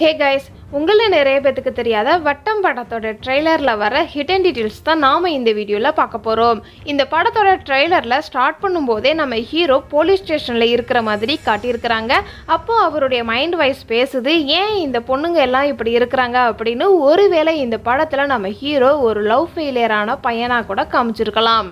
Hey guys, உங்களில் நிறைய பேத்துக்கு தெரியாத வட்டம் படத்தோட ட்ரெய்லரில் வர ஹிடன் டீட்டெயில்ஸ் தான் நாம் இந்த வீடியோவில் பார்க்க போகிறோம். இந்த படத்தோட ட்ரெய்லரில் ஸ்டார்ட் பண்ணும்போதே நம்ம ஹீரோ போலீஸ் ஸ்டேஷனில் இருக்கிற மாதிரி காட்டியிருக்கிறாங்க. அப்போது அவருடைய மைண்ட் வாய்ஸ் பேசுது, ஏன் இந்த பொண்ணுங்க எல்லாம் இப்படி இருக்கிறாங்க அப்படின்னு. ஒருவேளை இந்த படத்தில் நம்ம ஹீரோ ஒரு லவ் ஃபெயிலியரான பையனாக கூட காமிச்சிருக்கலாம்.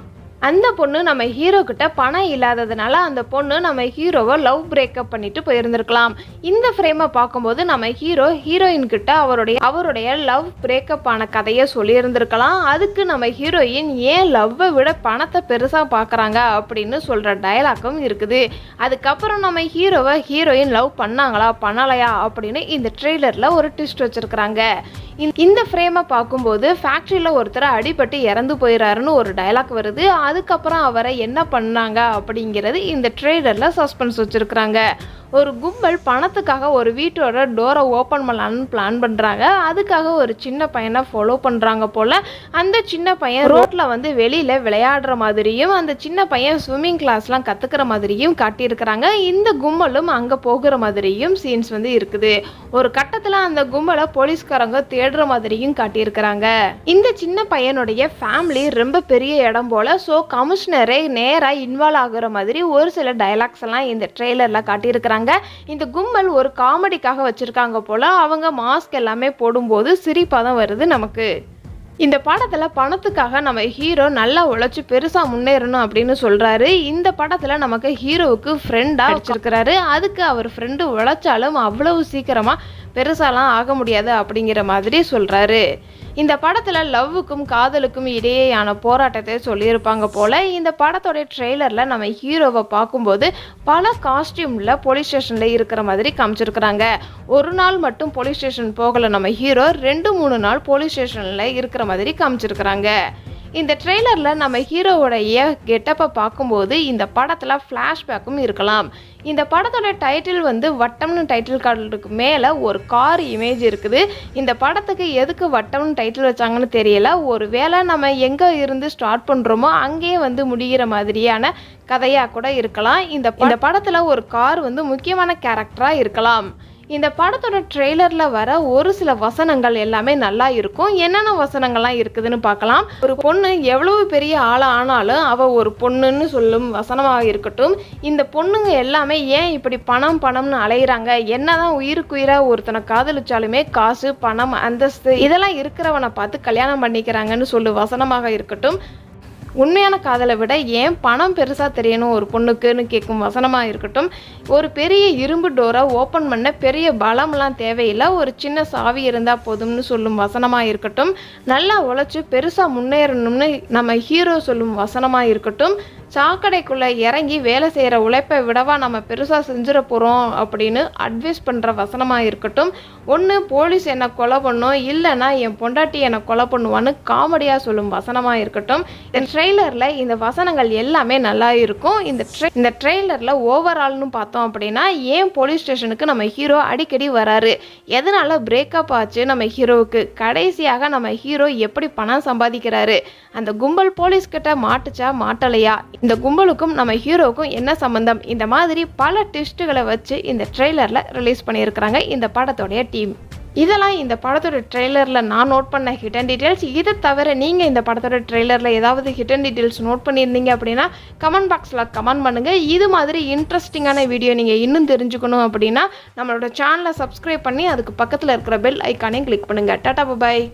அந்த பொண்ணு நம்ம ஹீரோ கிட்ட பணம் இல்லாததுனால அந்த பொண்ணு நம்ம ஹீரோவை லவ் பிரேக்கப் பண்ணிட்டு போயிருந்திருக்கலாம். இந்த ஃப்ரேமை பார்க்கும்போது நம்ம ஹீரோயின் கிட்ட அவருடைய லவ் பிரேக்கப் ஆன கதையை சொல்லியிருந்திருக்கலாம். அதுக்கு நம்ம ஹீரோயின் ஏன் லவ்வை விட பணத்தை பெருசாக பார்க்குறாங்க அப்படின்னு சொல்கிற டயலாக்கும் இருக்குது. அதுக்கப்புறம் நம்ம ஹீரோயின் லவ் பண்ணாங்களா பண்ணலையா அப்படின்னு இந்த ட்ரெய்லரில் ஒரு ட்விஸ்ட் வச்சுருக்குறாங்க. இந்த ஃப்ரேமை பார்க்கும்போது ஃபேக்ட்ரியில் ஒருத்தர் அடிபட்டு இறந்து போயிடறாருன்னு ஒரு டயலாக் வருது. அதுக்கப்புறம் அவரை என்ன பண்ணாங்க அப்படிங்கிறது இந்த ட்ரெய்லரில் சஸ்பென்ஸ் வச்சுருக்குறாங்க. ஒரு கும்பல் பணத்துக்காக ஒரு வீட்டோட டோரை ஓப்பன் பண்ணலான்னு பிளான் பண்ணுறாங்க. அதுக்காக ஒரு சின்ன பையனை ஃபாலோ பண்ணுறாங்க போல். அந்த சின்ன பையன் ரோட்டில் வெளியில் விளையாடுற மாதிரியும் அந்த சின்ன பையன் ஸ்விம்மிங் கிளாஸ்லாம் கற்றுக்கிற மாதிரியும் காட்டியிருக்கிறாங்க. இந்த கும்பலும் அங்கே போகிற மாதிரியும் சீன்ஸ் இருக்குது. ஒரு கட்டத்தில் அந்த கும்பலை போலீஸ்காரங்க தேடுற மாதிரியும் காட்டியிருக்கிறாங்க. இந்த சின்ன பையனுடைய ஃபேமிலி ரொம்ப பெரிய இடம் போல். ஸோ கமிஷனரே நேராக இன்வால்வ் ஆகுற மாதிரி ஒரு சில டைலாக்ஸ் எல்லாம் இந்த ட்ரெய்லரில் காட்டியிருக்கிறாங்க. இந்த கும்பல் ஒரு காமெடிக்காக வச்சிருக்காங்க போல. அவங்க மாஸ்க் எல்லாமே போடும்போது சிரிப்பாக தான் வருது நமக்கு. இந்த படத்தில் பணத்துக்காக நம்ம ஹீரோ நல்லா உழைச்சி பெருசாக முன்னேறணும் அப்படின்னு சொல்கிறாரு. இந்த படத்தில் நமக்கு ஹீரோவுக்கு ஃப்ரெண்டாக வச்சிருக்கிறாரு. அதுக்கு அவர் ஃப்ரெண்டு உழைச்சாலும் அவ்வளவு சீக்கிரமாக பெருசாலாம் ஆக முடியாது அப்படிங்கிற மாதிரி சொல்கிறாரு. இந்த படத்தில் லவ்வுக்கும் காதலுக்கும் இடையேயான போராட்டத்தை சொல்லியிருப்பாங்க போல். இந்த படத்தோடைய ட்ரெய்லரில் நம்ம ஹீரோவை பார்க்கும்போது பல காஸ்டியூமில் போலீஸ் ஸ்டேஷனில் இருக்கிற மாதிரி காமிச்சிருக்கிறாங்க. ஒரு நாள் மட்டும் போலீஸ் ஸ்டேஷன் போகலை நம்ம ஹீரோ, 2-3 நாள் போலீஸ் ஸ்டேஷனில் இருக்கிற மாதிரி காமிச்சிருக்கிறாங்க. இந்த ட்ரெய்லரில் நம்ம ஹீரோவுடைய கெட்டப்பை பார்க்கும்போது இந்த படத்தில் ஃப்ளாஷ்பேக்கும் இருக்கலாம். இந்த படத்தோட டைட்டில் வட்டம்னு டைட்டில் கார்டுக்கு மேலே ஒரு கார் இமேஜ் இருக்குது. இந்த படத்துக்கு எதுக்கு வட்டம்னு டைட்டில் வச்சாங்கன்னு தெரியல. ஒரு வேளை நம்ம எங்கே இருந்து ஸ்டார்ட் பண்ணுறோமோ அங்கேயே முடிகிற மாதிரியான கதையாக கூட இருக்கலாம். இந்த படத்தில் ஒரு கார் முக்கியமான கேரக்டராக இருக்கலாம். இந்த படத்தோட ட்ரெய்லரில் வர ஒரு சில வசனங்கள் எல்லாமே நல்லா இருக்கும். என்னென்ன வசனங்கள்லாம் இருக்குதுன்னு பார்க்கலாம். ஒரு பொண்ணு எவ்வளவு பெரிய ஆளாக ஆனாலும் அவள் ஒரு பொண்ணுன்னு சொல்லும் வசனமாக இருக்கட்டும். இந்த பொண்ணுங்க எல்லாமே ஏன் இப்படி பணம்னு அலையிறாங்க, என்னதான் உயிருக்குயிராக ஒருத்தனை காதலிச்சாலுமே காசு பணம் அந்தஸ்து இதெல்லாம் இருக்கிறவனை பார்த்து கல்யாணம் பண்ணிக்கிறாங்கன்னு சொல்லு வசனமாக இருக்கட்டும். உண்மையான காதலை விட ஏன் பணம் பெருசாக தெரியணும் ஒரு பொண்ணுக்குன்னு கேட்கும் வசனமாக இருக்கட்டும். ஒரு பெரிய இரும்பு டோரை ஓப்பன் பண்ண பெரிய பலம்லாம் தேவையில்லை, ஒரு சின்ன சாவி இருந்தால் போதும்னு சொல்லும் வசனமாக இருக்கட்டும். நல்லா உழைச்சி பெருசாக முன்னேறணும்னு நம்ம ஹீரோ சொல்லும் வசனமாக இருக்கட்டும். சாக்கடைக்குள்ளே இறங்கி வேலை செய்கிற உழைப்பை விடவா நம்ம பெருசாக செஞ்சிட போகிறோம் அப்படின்னு அட்வைஸ் பண்ணுற வசனமாக இருக்கட்டும். ஒன்று போலீஸ் என்னை கொலை பண்ணும், இல்லைன்னா என் பொண்டாட்டி என்னை கொலை பண்ணுவான்னு காமெடியாக சொல்லும் வசனமாக இருக்கட்டும். இந்த ட்ரெய்லரில் இந்த வசனங்கள் எல்லாமே நல்லா இருக்கும். இந்த ட்ரெய்லரில் ஓவரால்னு பார்த்தோம் அப்படின்னா ஏன் போலீஸ் ஸ்டேஷனுக்கு நம்ம ஹீரோ அடிக்கடி வராரு, எதனால் பிரேக்கப் ஆச்சு நம்ம ஹீரோவுக்கு, கடைசியாக நம்ம ஹீரோ எப்படி பணம் சம்பாதிக்கிறாரு, அந்த கும்பல் போலீஸ்கிட்ட மாட்டுச்சா மாட்டலையா, இந்த கும்பலுக்கும் நம்ம ஹீரோவுக்கும் என்ன சம்பந்தம், இந்த மாதிரி பல ட்விஸ்ட்டுகளை வச்சு இந்த ட்ரெய்லரில் ரிலீஸ் பண்ணியிருக்கிறாங்க இந்த படத்தோடைய டீம். இதெல்லாம் இந்த படத்தோட ட்ரெய்லரில் நான் நோட் பண்ண ஹிடன் டீட்டெயில்ஸ். இதை தவிர நீங்கள் இந்த படத்தோட ட்ரெய்லரில் ஏதாவது ஹிடன் டீட்டெயில்ஸ் நோட் பண்ணியிருந்தீங்க அப்படின்னா கமெண்ட் பாக்ஸில் கமெண்ட் பண்ணுங்கள். இது மாதிரி இன்ட்ரெஸ்டிங்கான வீடியோ நீங்கள் இன்னும் தெரிஞ்சுக்கணும் அப்படின்னா நம்மளோட சேனலை சப்ஸ்கிரைப் பண்ணி அதுக்கு பக்கத்தில் இருக்கிற பெல் ஐக்கானையும் கிளிக் பண்ணுங்கள். டாடா பாய்.